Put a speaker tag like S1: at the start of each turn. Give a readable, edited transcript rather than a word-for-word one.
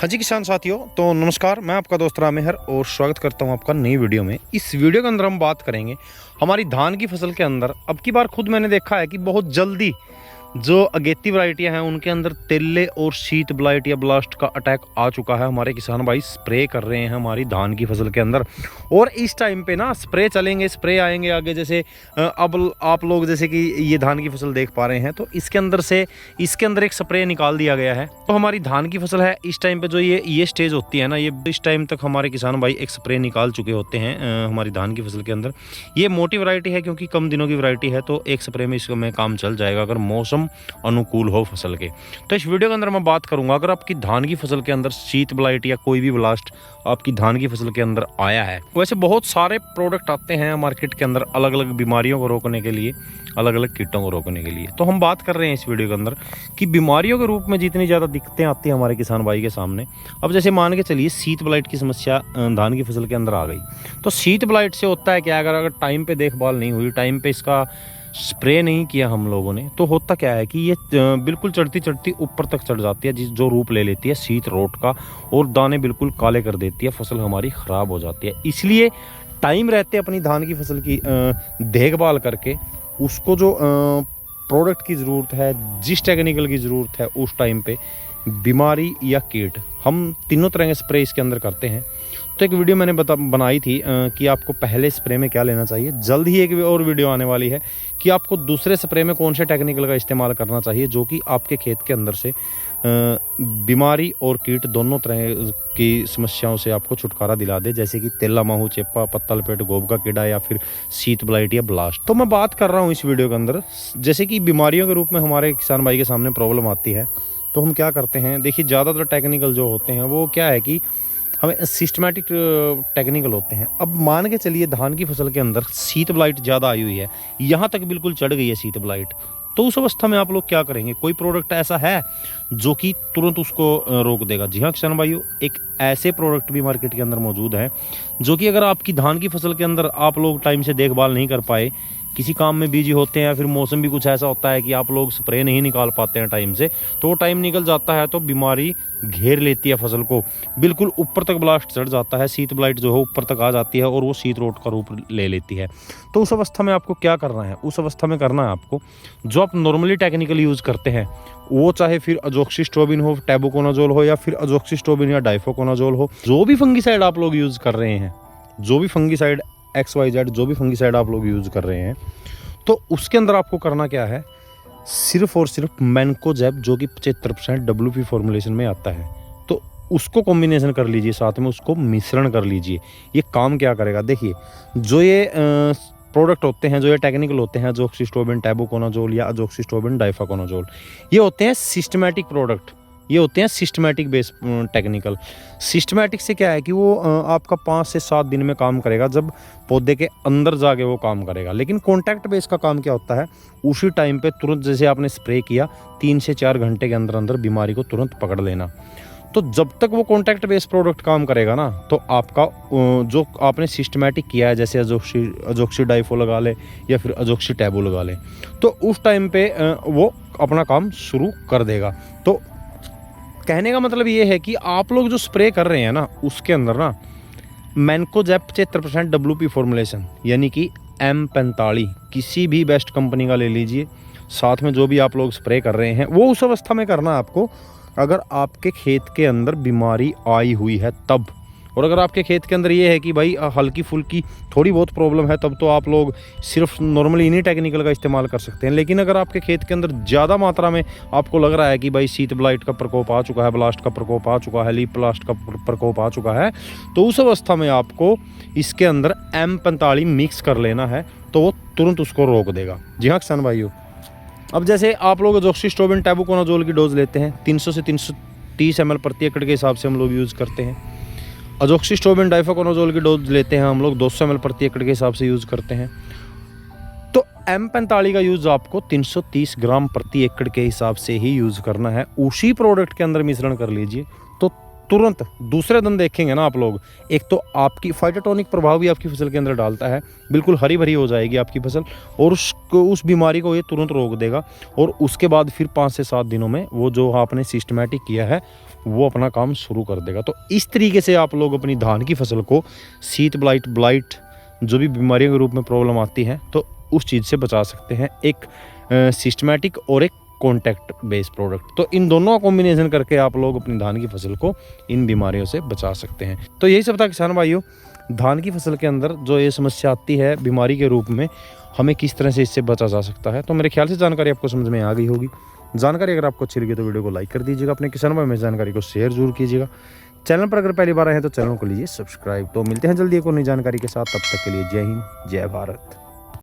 S1: हाँ जी किसान साथियों, तो नमस्कार। मैं आपका दोस्त राम मेहर और स्वागत करता हूं आपका नई वीडियो में। इस वीडियो के अंदर हम बात करेंगे हमारी धान की फसल के अंदर। अब की बार खुद मैंने देखा है कि बहुत जल्दी जो अगेती वैरायटियां हैं उनके अंदर तेले और शीत ब्लाइट या ब्लास्ट का अटैक आ चुका है। हमारे किसान भाई स्प्रे कर रहे हैं हमारी धान की फसल के अंदर, और इस टाइम पे ना स्प्रे चलेंगे, स्प्रे आएंगे आगे। जैसे अब आप लोग जैसे कि ये धान की फसल देख पा रहे हैं, तो इसके अंदर एक स्प्रे निकाल दिया गया है। तो हमारी धान की फसल है इस टाइम पे जो ये स्टेज होती है ना, ये इस टाइम तक हमारे किसान भाई एक स्प्रे निकाल चुके होते हैं हमारी धान की फसल के अंदर। ये मोटी वैरायटी है क्योंकि कम दिनों की वैरायटी है, तो एक स्प्रे में इसमें काम चल जाएगा अगर मौसम अनुकूल हो फसल के। तो इस वीडियो के अंदर मैं बात करूंगा, अगर आपकी धान की फसल के अंदर शीत ब्लाइट या कोई भी ब्लास्ट आपकी धान की फसल के अंदर आया है। वैसे बहुत सारे प्रोडक्ट आते हैं मार्केट के अंदर अलग अलग बीमारियों को रोकने के लिए, अलग अलग कीटों को रोकने के लिए। तो हम बात कर रहे हैं इस वीडियो के अंदर कि बीमारियों के रूप में जितनी ज़्यादा दिक्कतें आती हैं हमारे किसान भाई के सामने। अब जैसे मान के चलिए शीत ब्लाइट की समस्या धान की फसल के अंदर आ गई, तो शीत ब्लाइट से होता है क्या, अगर टाइम पे देखभाल नहीं हुई, टाइम पे इसका स्प्रे नहीं किया हम लोगों ने, तो होता क्या है कि ये बिल्कुल चढ़ती चढ़ती ऊपर तक चढ़ जाती है, जो रूप ले लेती है शीत रोट का, और दाने बिल्कुल काले कर देती है, फसल हमारी ख़राब हो जाती है। इसलिए टाइम रहते अपनी धान की फसल की देखभाल करके उसको जो प्रोडक्ट की ज़रूरत है, जिस टेक्निकल की ज़रूरत है, उस टाइम पे बीमारी या कीट, हम तीनों तरह के स्प्रे इसके अंदर करते हैं। तो एक वीडियो मैंने बनाई थी कि आपको पहले स्प्रे में क्या लेना चाहिए। जल्द ही एक और वीडियो आने वाली है कि आपको दूसरे स्प्रे में कौन से टेक्निकल का इस्तेमाल करना चाहिए, जो कि आपके खेत के अंदर से बीमारी और कीट दोनों तरह की समस्याओं से आपको छुटकारा दिला दे, जैसे कि तेला माहू, चेपा, पत्ता लपेट, गोब का कीड़ा या फिर शीत ब्लाइट या ब्लास्ट। तो मैं बात कर रहा हूँ इस वीडियो के अंदर जैसे कि बीमारियों के रूप में हमारे किसान भाई के सामने प्रॉब्लम आती है, तो हम क्या करते हैं। देखिए ज़्यादातर टेक्निकल जो होते हैं वो क्या है कि हमें सिस्टमैटिक टेक्निकल होते हैं। अब मान के चलिए धान की फसल के अंदर शीत ब्लाइट ज़्यादा आई हुई है, यहाँ तक बिल्कुल चढ़ गई है शीत ब्लाइट, तो उस अवस्था में आप लोग क्या करेंगे। कोई प्रोडक्ट ऐसा है जो कि तुरंत उसको रोक देगा? जी हाँ किसान भाइयों, एक ऐसे प्रोडक्ट भी मार्केट के अंदर मौजूद है जो कि अगर आपकी धान की फसल के अंदर आप लोग टाइम से देखभाल नहीं कर पाए, किसी काम में बिजी होते हैं, या फिर मौसम भी कुछ ऐसा होता है कि आप लोग स्प्रे नहीं निकाल पाते हैं टाइम से, तो वो टाइम निकल जाता है तो बीमारी घेर लेती है फसल को, बिल्कुल ऊपर तक ब्लास्ट चढ़ जाता है, शीत ब्लाइट जो है ऊपर तक आ जाती है और वो शीत रोट का रूप ले लेती है। तो उस अवस्था में आपको क्या करना है? उस अवस्था में करना है आपको जो आप नॉर्मली टेक्निकल यूज़ करते हैं, वो चाहे फिर अजोक्सिस्ट्रोबिन हो, टैबुकोनाजोल हो, या फिर अजोक्सिस्ट्रोबिन या डाइफोकोनाजोल हो, जो भी फंगिसाइड आप लोग यूज़ कर रहे हैं, जो भी फंगिसाइड XYZ, जो भी फंगिसाइड आप लोग यूज़ कर रहे हैं, तो उसके अंदर आपको करना क्या है, सिर्फ और सिर्फ मैनकोजेब, जो कि 75% WP फॉर्मुलेशन में आता है, तो उसको कॉम्बिनेशन कर लीजिए, साथ में उसको मिश्रण कर लीजिए। ये काम क्या करेगा, देखिए जो ये प्रोडक्ट होते हैं, जो ये टेक्निकल होते हैं, अजोक्सिस्ट्रोबिन, टैबुकोनाजोल या अजोक्सिस्ट्रोबिन, डाइफाकोनाजोल, ये होते हैं सिस्टमैटिक प्रोडक्ट, ये होते हैं सिस्टमैटिक बेस टेक्निकल। सिस्टमैटिक से क्या है कि वो आपका 5 से 7 दिन में काम करेगा, जब पौधे के अंदर जाके वो काम करेगा। लेकिन कॉन्टैक्ट बेस का काम क्या होता है, उसी टाइम पे तुरंत जैसे आपने स्प्रे किया 3 से 4 घंटे के अंदर अंदर बीमारी को तुरंत पकड़ लेना। तो जब तक वो कॉन्टैक्ट बेस प्रोडक्ट काम करेगा ना, तो आपका जो आपने सिस्टमैटिक किया है, जैसे अजोक्सी डाइफो लगा ले या फिर अजोक्सी टैबू लगा ले, तो उस टाइम पे वो अपना काम शुरू कर देगा। तो कहने का मतलब ये है कि आप लोग जो स्प्रे कर रहे हैं ना, उसके अंदर ना मैनकोजेब 75% WP फॉर्मुलेशन, यानी कि M45 किसी भी बेस्ट कंपनी का ले लीजिए, साथ में जो भी आप लोग स्प्रे कर रहे हैं वो उस अवस्था में करना आपको, अगर आपके खेत के अंदर बीमारी आई हुई है तब। और अगर आपके खेत के अंदर ये है कि भाई हल्की फुल्की थोड़ी बहुत प्रॉब्लम है, तब तो आप लोग सिर्फ नॉर्मली इन्हीं टेक्निकल का इस्तेमाल कर सकते हैं। लेकिन अगर आपके खेत के अंदर ज़्यादा मात्रा में आपको लग रहा है कि भाई शीत ब्लाइट का प्रकोप आ चुका है, ब्लास्ट का प्रकोप आ चुका है, लीफ ब्लास्ट का प्रकोप आ चुका है, तो उस अवस्था में आपको इसके अंदर M45 मिक्स कर लेना है, तो वो तुरंत उसको रोक देगा। जी हाँ किसान भाइयों, अब जैसे आप लोग अजोक्सिस्ट्रोबिन, टैबुकोनाजोल की डोज लेते हैं 300 से 330 ml प्रति एकड़ के हिसाब से हम लोग यूज़ करते हैं। अजोक्सिस्ट्रोबिन, डाइफाकोनाजोल की डोज लेते हैं हम लोग 200 ml प्रति एकड़ के हिसाब से यूज़ करते हैं। तो M45 का यूज़ आपको 330 ग्राम प्रति एकड़ के हिसाब से ही यूज़ करना है। उसी प्रोडक्ट के अंदर मिश्रण कर लीजिए, तो तुरंत दूसरे दिन देखेंगे ना आप लोग, एक तो आपकी फाइटोटॉनिक प्रभाव भी आपकी फसल के अंदर डालता है, बिल्कुल हरी भरी हो जाएगी आपकी फसल और उस बीमारी को ये तुरंत रोक देगा। और उसके बाद फिर 5 से 7 दिनों में वो जो आपने सिस्टमेटिक किया है वो अपना काम शुरू कर देगा। तो इस तरीके से आप लोग अपनी धान की फसल को शीत ब्लाइट जो भी बीमारियों के रूप में प्रॉब्लम आती है तो उस चीज़ से बचा सकते हैं, एक सिस्टमेटिक और एक कॉन्टैक्ट बेस्ड प्रोडक्ट। तो इन दोनों का कॉम्बिनेशन करके आप लोग अपनी धान की फसल को इन बीमारियों से बचा सकते हैं। तो यही सब था किसान भाइयों, धान की फसल के अंदर जो ये समस्या आती है बीमारी के रूप में, हमें किस तरह से इससे बचा जा सकता है। तो मेरे ख्याल से जानकारी आपको समझ में आ गई होगी। जानकारी अगर आपको अच्छी लगी तो वीडियो को लाइक कर दीजिएगा, अपने किसान भाई में जानकारी को शेयर जरूर कीजिएगा। चैनल पर अगर पहली बार आए हैं तो चैनल को लीजिए सब्सक्राइब। तो मिलते हैं जल्दी एक और नई जानकारी के साथ, तब तक के लिए जय हिंद जय भारत।